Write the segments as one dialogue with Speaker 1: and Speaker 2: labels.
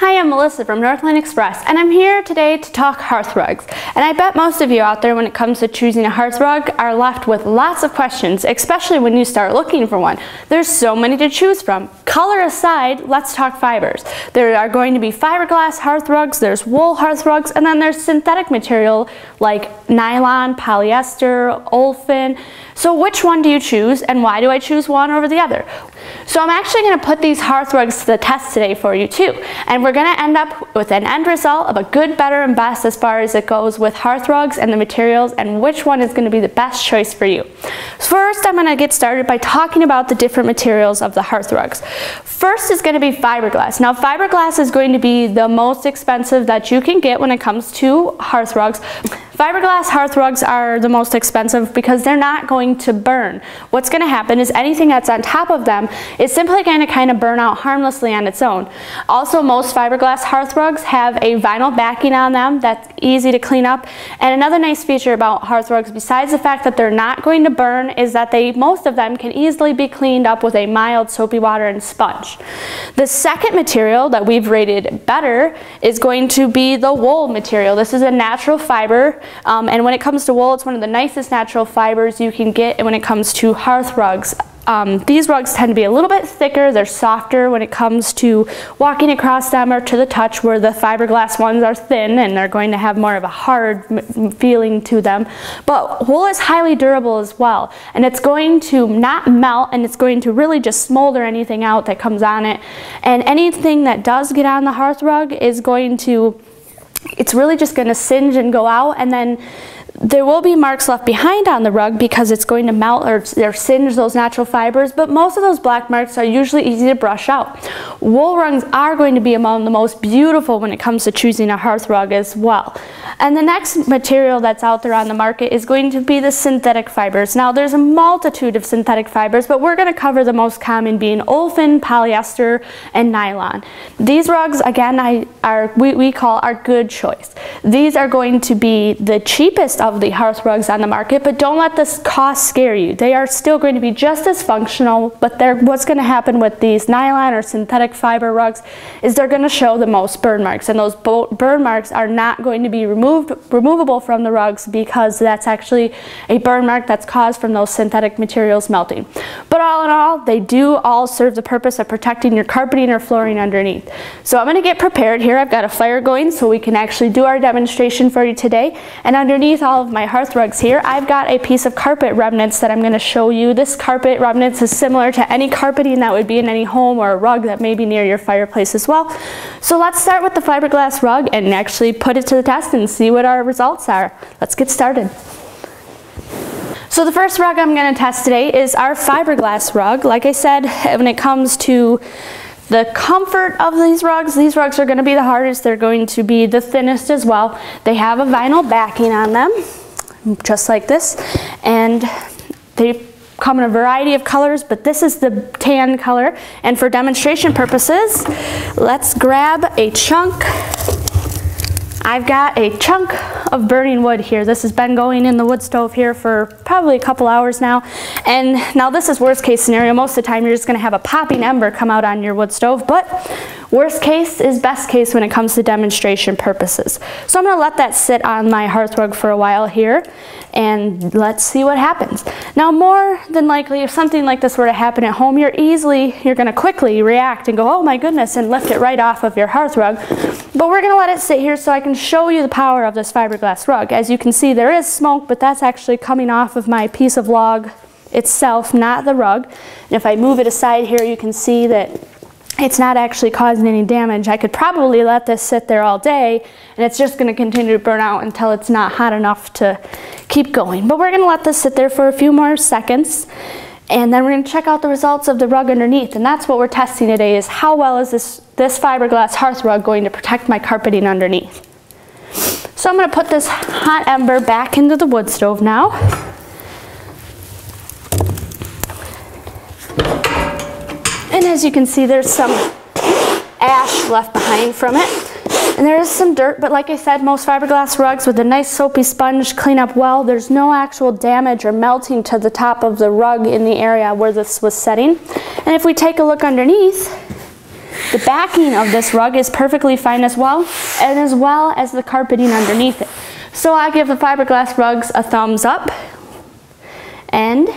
Speaker 1: Hi, I'm Melissa from Northland Express, and I'm here today to talk hearth rugs. And I bet most of you out there, when it comes to choosing a hearth rug, are left with lots of questions, especially when you start looking for one. There's so many to choose from. Color aside, let's talk fibers. There are going to be fiberglass hearth rugs, there's wool hearth rugs, and then there's synthetic material like nylon, polyester, olefin. So which one do you choose, and why do I choose one over the other? So I'm actually going to put these hearth rugs to the test today for you too. And we're going to end up with an end result of a good, better, and best as far as it goes with hearth rugs and the materials and which one is going to be the best choice for you. First, I'm going to get started by talking about the different materials of the hearth rugs. First is going to be fiberglass. Now fiberglass is going to be the most expensive that you can get when it comes to hearth rugs. Fiberglass hearth rugs are the most expensive because they're not going to burn. What's going to happen is anything that's on top of them is simply going to kind of burn out harmlessly on its own. Also, most fiberglass hearth rugs have a vinyl backing on them that's easy to clean up. And another nice feature about hearth rugs, besides the fact that they're not going to burn, is that most of them can easily be cleaned up with a mild soapy water and sponge. The second material that we've rated better is going to be the wool material. This is a natural fiber. And when it comes to wool, it's one of the nicest natural fibers you can get when it comes to hearth rugs. These rugs tend to be a little bit thicker, they're softer when it comes to walking across them or to the touch, where the fiberglass ones are thin and they're going to have more of a hard feeling to them. But wool is highly durable as well, and it's going to not melt, and it's going to really just smolder anything out that comes on it. And anything that does get on the hearth rug is going to, it's really just going to singe and go out, and then there will be marks left behind on the rug because it's going to melt or singe those natural fibers, but most of those black marks are usually easy to brush out. Wool rugs are going to be among the most beautiful when it comes to choosing a hearth rug as well. And the next material that's out there on the market is going to be the synthetic fibers. Now there's a multitude of synthetic fibers, but we're going to cover the most common being olefin, polyester, and nylon. These rugs, again, we call our good choice. These are going to be the cheapest of the hearth rugs on the market, but don't let this cost scare you. They are still going to be just as functional, but what's going to happen with these nylon or synthetic fiber rugs is they're going to show the most burn marks, and those burn marks are not going to be removable from the rugs because that's actually a burn mark that's caused from those synthetic materials melting. But all in all, they do all serve the purpose of protecting your carpeting or flooring underneath. So I'm going to get prepared here. I've got a fire going so we can actually do our demonstration for you today, and underneath all of my hearth rugs here, I've got a piece of carpet remnants that I'm going to show you. This carpet remnants is similar to any carpeting that would be in any home or a rug that may be near your fireplace as well. So let's start with the fiberglass rug and actually put it to the test and see what our results are. Let's get started. So the first rug I'm going to test today is our fiberglass rug. Like I said, when it comes to the comfort of these rugs are going to be the hardest. They're going to be the thinnest as well. They have a vinyl backing on them, just like this, and they come in a variety of colors, but this is the tan color. And for demonstration purposes, let's grab a chunk. I've got a chunk of burning wood here. This has been going in the wood stove here for probably a couple hours now. And now this is worst case scenario. Most of the time you're just going to have a popping ember come out on your wood stove, but worst case is best case when it comes to demonstration purposes. So I'm going to let that sit on my hearth rug for a while here, and let's see what happens. Now more than likely, if something like this were to happen at home, you're going to quickly react and go, oh my goodness, and lift it right off of your hearth rug. But we're going to let it sit here so I can show you the power of this fiberglass rug. As you can see, there is smoke, but that's actually coming off of my piece of log itself, not the rug. And if I move it aside here, you can see that it's not actually causing any damage. I could probably let this sit there all day, and it's just going to continue to burn out until it's not hot enough to keep going. But we're going to let this sit there for a few more seconds, and then we're going to check out the results of the rug underneath. And that's what we're testing today, is how well is this fiberglass hearth rug going to protect my carpeting underneath. So I'm going to put this hot ember back into the wood stove now. And as you can see, there's some ash left behind from it. And there is some dirt, but like I said, most fiberglass rugs with a nice soapy sponge clean up well. There's no actual damage or melting to the top of the rug in the area where this was setting. And if we take a look underneath, The backing of this rug is perfectly fine as well as the carpeting underneath it. So I give the fiberglass rugs a thumbs up, and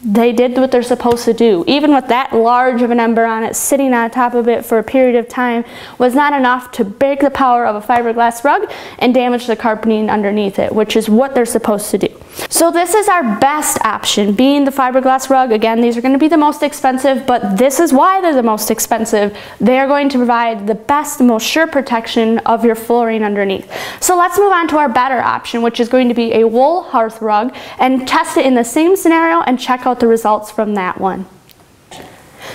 Speaker 1: they did what they're supposed to do. Even with that large of an ember on it, sitting on top of it for a period of time was not enough to break the power of a fiberglass rug and damage the carpeting underneath it, which is what they're supposed to do. So this is our best option, being the fiberglass rug. Again, these are going to be the most expensive, but this is why they're the most expensive. They are going to provide the best, most sure protection of your flooring underneath. So let's move on to our better option, which is going to be a wool hearth rug, and test it in the same scenario and check out the results from that one.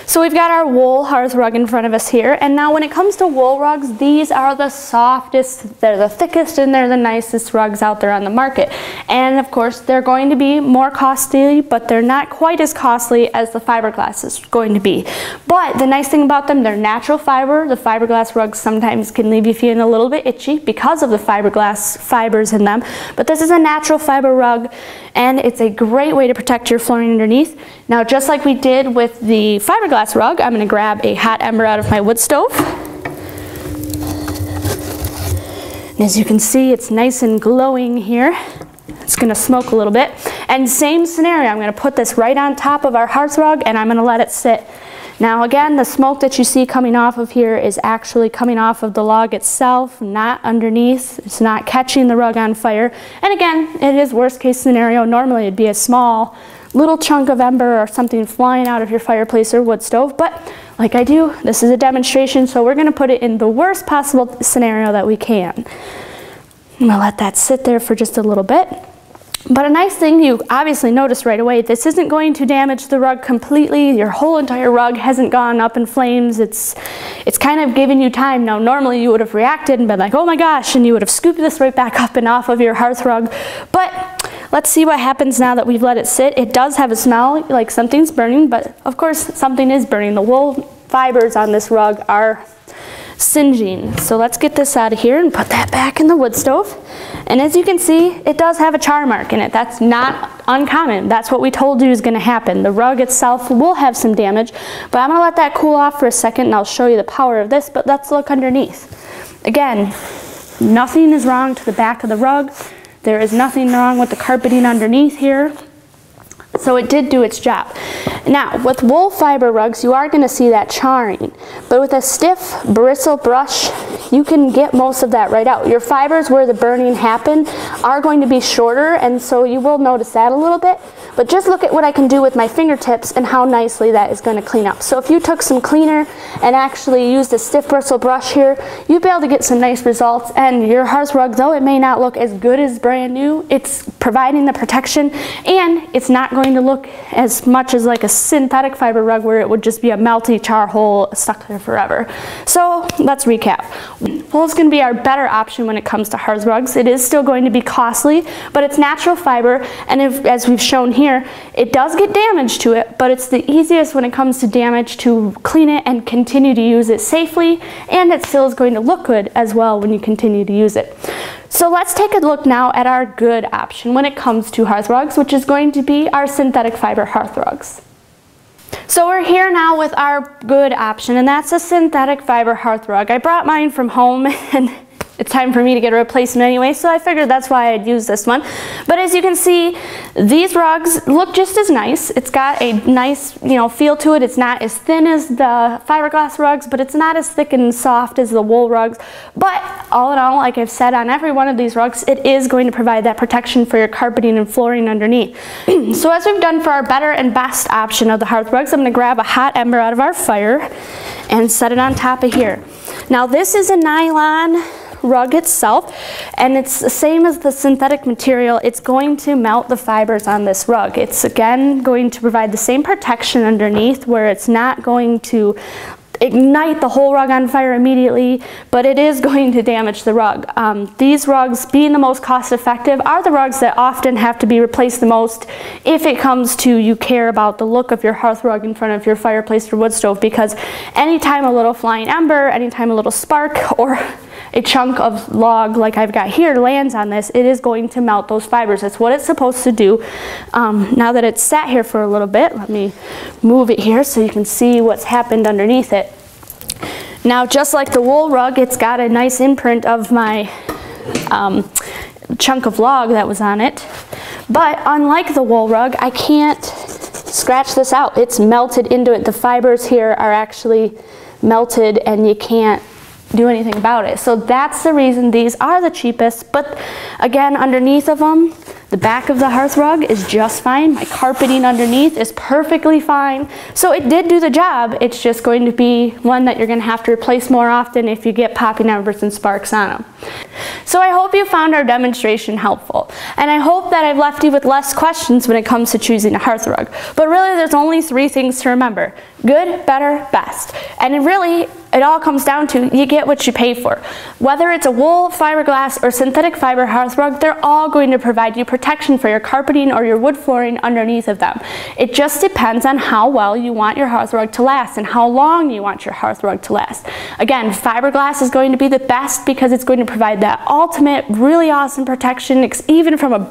Speaker 1: So we've got our wool hearth rug in front of us here, and now when it comes to wool rugs, these are the softest, they're the thickest, and they're the nicest rugs out there on the market. And of course, they're going to be more costly, but they're not quite as costly as the fiberglass is going to be. But the nice thing about them, they're natural fiber. The fiberglass rugs sometimes can leave you feeling a little bit itchy because of the fiberglass fibers in them, but this is a natural fiber rug, and it's a great way to protect your flooring underneath. Now, just like we did with the fiberglass rug, I'm going to grab a hot ember out of my wood stove. And as you can see, it's nice and glowing here. It's going to smoke a little bit. And same scenario, I'm going to put this right on top of our hearth rug, and I'm going to let it sit. Now again, the smoke that you see coming off of here is actually coming off of the log itself, not underneath. It's not catching the rug on fire. And again, it is worst case scenario. Normally it'd be a small little chunk of ember or something flying out of your fireplace or wood stove, but like I do, this is a demonstration, so we're going to put it in the worst possible scenario that we can. I'm going to let that sit there for just a little bit. But a nice thing you obviously notice right away, this isn't going to damage the rug completely. Your whole entire rug hasn't gone up in flames. It's kind of giving you time. Now normally you would have reacted and been like, oh my gosh, and you would have scooped this right back up and off of your hearth rug. But let's see what happens now that we've let it sit. It does have a smell like something's burning, but of course something is burning. The wool fibers on this rug are singeing. So let's get this out of here and put that back in the wood stove. And as you can see, it does have a char mark in it. That's not uncommon. That's what we told you is going to happen. The rug itself will have some damage, but I'm going to let that cool off for a second and I'll show you the power of this, but let's look underneath. Again, nothing is wrong to the back of the rug. There is nothing wrong with the carpeting underneath here. So it did do its job. Now, with wool fiber rugs, you are going to see that charring, but with a stiff bristle brush, you can get most of that right out. Your fibers where the burning happened are going to be shorter, and so you will notice that a little bit, but just look at what I can do with my fingertips and how nicely that is going to clean up. So if you took some cleaner and actually used a stiff bristle brush here, you'd be able to get some nice results. And your hearth rug, though it may not look as good as brand new, it's providing the protection, and it's not going to look as much as like a synthetic fiber rug where it would just be a melty char hole stuck there forever. So let's recap. Wool is going to be our better option when it comes to hearth rugs. It is still going to be costly, but it's natural fiber, and as we've shown here, it does get damage to it, but it's the easiest when it comes to damage to clean it and continue to use it safely, and it still is going to look good as well when you continue to use it. So let's take a look now at our good option when it comes to hearth rugs, which is going to be our synthetic fiber hearth rugs. So we're here now with our good option, and that's a synthetic fiber hearth rug. I brought mine from home and it's time for me to get a replacement anyway, so I figured that's why I'd use this one. But as you can see, these rugs look just as nice. It's got a nice, feel to it. It's not as thin as the fiberglass rugs, but it's not as thick and soft as the wool rugs. But all in all, like I've said on every one of these rugs, it is going to provide that protection for your carpeting and flooring underneath. So as we've done for our better and best option of the hearth rugs, I'm going to grab a hot ember out of our fire and set it on top of here. Now this is a nylon rug itself, and it's the same as the synthetic material. It's going to melt the fibers on this rug. It's again going to provide the same protection underneath, where it's not going to ignite the whole rug on fire immediately, but it is going to damage the rug. These rugs, being the most cost effective, are the rugs that often have to be replaced the most if it comes to you care about the look of your hearth rug in front of your fireplace or wood stove, because anytime a little flying ember, anytime a little spark or a chunk of log like I've got here lands on this, it is going to melt those fibers. That's what it's supposed to do. Now that it's sat here for a little bit, let me move it here so you can see what's happened underneath it. Now, just like the wool rug, it's got a nice imprint of my chunk of log that was on it. But unlike the wool rug, I can't scratch this out. It's melted into it. The fibers here are actually melted and you can't do anything about it. So that's the reason these are the cheapest. But again, underneath of them, the back of the hearth rug is just fine. My carpeting underneath is perfectly fine. So it did do the job. It's just going to be one that you're going to have to replace more often if you get popping embers and sparks on them. So I hope you found our demonstration helpful. And I hope that I've left you with less questions when it comes to choosing a hearth rug. But really, there's only 3 things to remember: good, better, best. And it all comes down to you get what you pay for. Whether it's a wool, fiberglass, or synthetic fiber hearth rug, they're all going to provide you protection for your carpeting or your wood flooring underneath of them. It just depends on how well you want your hearth rug to last and how long you want your hearth rug to last. Again, fiberglass is going to be the best because it's going to provide that ultimate, really awesome protection, even from a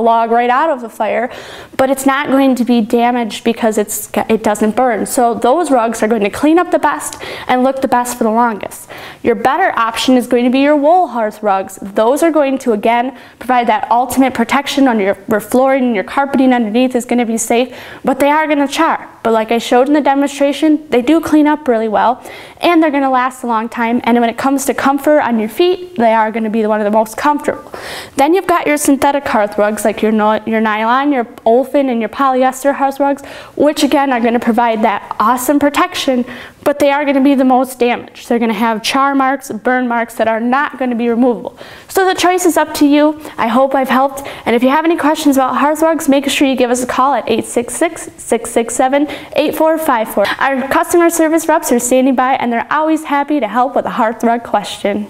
Speaker 1: log right out of the fire, but it's not going to be damaged because it doesn't burn. So those rugs are going to clean up the best and look the best for the longest. Your better option is going to be your wool hearth rugs. Those are going to, again, provide that ultimate protection on your flooring, and your carpeting underneath is going to be safe, but they are going to char. But like I showed in the demonstration, they do clean up really well, and they're going to last a long time. And when it comes to comfort on your feet, they are going to be one of the most comfortable. Then you've got your synthetic hearth rugs, like your nylon, your olefin, and your polyester hearth rugs, which again are going to provide that awesome protection, but they are going to be the most damaged. They're going to have char marks, burn marks that are not going to be removable. So the choice is up to you. I hope I've helped. And if you have any questions about hearth rugs, make sure you give us a call at 866-667-8454. Our customer service reps are standing by and they're always happy to help with a hearth rug question.